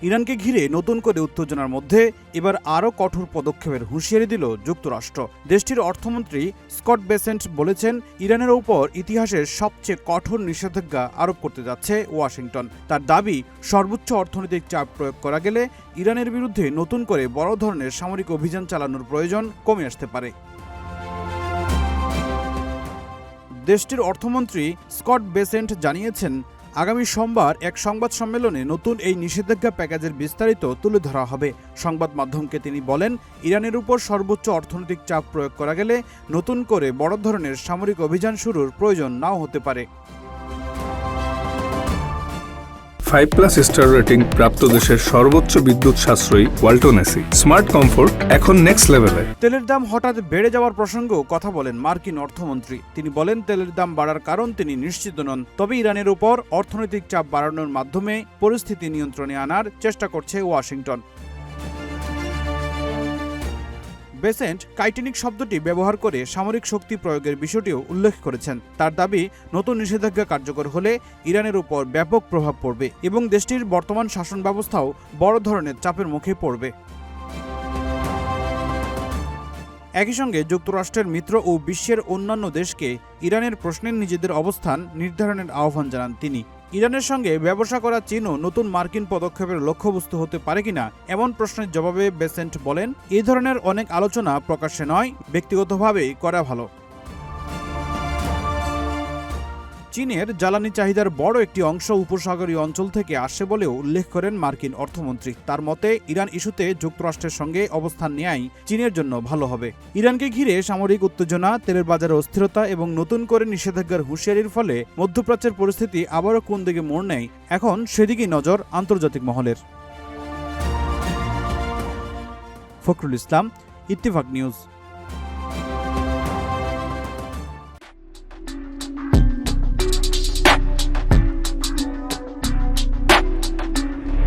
ইরানকে ঘিরে নতুন করে উত্তেজনার মধ্যে এবার আরও কঠোর পদক্ষেপের হুঁশিয়ারি দিল যুক্তরাষ্ট্র। দেশটির অর্থমন্ত্রী স্কট বেসেন্ট বলেছেন, ইরানের উপর ইতিহাসের সবচেয়ে কঠোর নিষেধাজ্ঞা আরোপ করতে যাচ্ছে ওয়াশিংটন। তার দাবি, সর্বোচ্চ অর্থনৈতিক চাপ প্রয়োগ করা গেলে ইরানের বিরুদ্ধে নতুন করে বড় ধরনের সামরিক অভিযান চালানোর প্রয়োজন কমে আসতে পারে। দেশটির অর্থমন্ত্রী স্কট বেসেন্ট জানিয়েছেন, আগামী সোমবার এক সংবাদ সম্মেলনে নতুন এই নিষেধাজ্ঞা প্যাকেজের বিস্তারিত তুলে ধরা হবে। সংবাদ মাধ্যমকে তিনি বলেন, ইরানের উপর সর্বোচ্চ অর্থনৈতিক চাপ প্রয়োগ করা গেলে নতুন করে বড় ধরনের সামরিক অভিযান শুরুর প্রয়োজন নাও হতে পারে। 5+ স্টার রেটিং প্রাপ্ত দেশের সর্বোচ্চ বিদ্যুৎ সাশ্রয়ী ওয়ালটন এসি। স্মার্ট কমফোর্ট এখন নেক্সট লেভেলে। তেলের দাম হঠাৎ বেড়ে যাওয়ার প্রসঙ্গেও কথা বলেন মার্কিন অর্থমন্ত্রী। তিনি বলেন, তেলের দাম বাড়ার কারণ তিনি নিশ্চিত নন, তবে ইরানের উপর অর্থনৈতিক চাপ বাড়ানোর মাধ্যমে পরিস্থিতি নিয়ন্ত্রণে আনার চেষ্টা করছে ওয়াশিংটন। বেসেন্ট কাইটেনিক শব্দটি ব্যবহার করে সামরিক শক্তি প্রয়োগের বিষয়টিও উল্লেখ করেছেন। তার দাবি, নতুন নিষেধাজ্ঞা কার্যকর হলে ইরানের উপর ব্যাপক প্রভাব পড়বে এবং দেশটির বর্তমান শাসন ব্যবস্থাও বড় ধরনের চাপের মুখে পড়বে। একই সঙ্গে যুক্তরাষ্ট্রের মিত্র ও বিশ্বের অন্যান্য দেশকে ইরানের প্রশ্নে নিজেদের অবস্থান নির্ধারণের আহ্বান জানান তিনি। ইরানের সঙ্গে ব্যবসা করা চীনও নতুন মার্কিন পদক্ষেপের লক্ষ্যবস্তু হতে পারে কিনা এমন প্রশ্নের জবাবে বেসেন্ট বলেন, এই ধরনের অনেক আলোচনা প্রকাশ্যে নয়, ব্যক্তিগতভাবেই করা ভালো। চীনের জ্বালানি চাহিদার বড় একটি অংশ উপসাগরীয় অঞ্চল থেকে আসে বলেও উল্লেখ করেন মার্কিন অর্থমন্ত্রী। তার মতে, ইরান ইস্যুতে যুক্তরাষ্ট্রের সঙ্গে অবস্থান নেয়াই চীনের জন্য ভালো হবে। ইরানকে ঘিরে সামরিক উত্তেজনা, তেলের বাজারে অস্থিরতা এবং নতুন করে নিষেধাজ্ঞার হুঁশিয়ারির ফলে মধ্যপ্রাচ্যের পরিস্থিতি আবারও কোন দিকে মোড় নেয়, এখন সেদিকেই নজর আন্তর্জাতিক মহলের। ফখরুল ইসলাম, ইত্তেফাক নিউজ।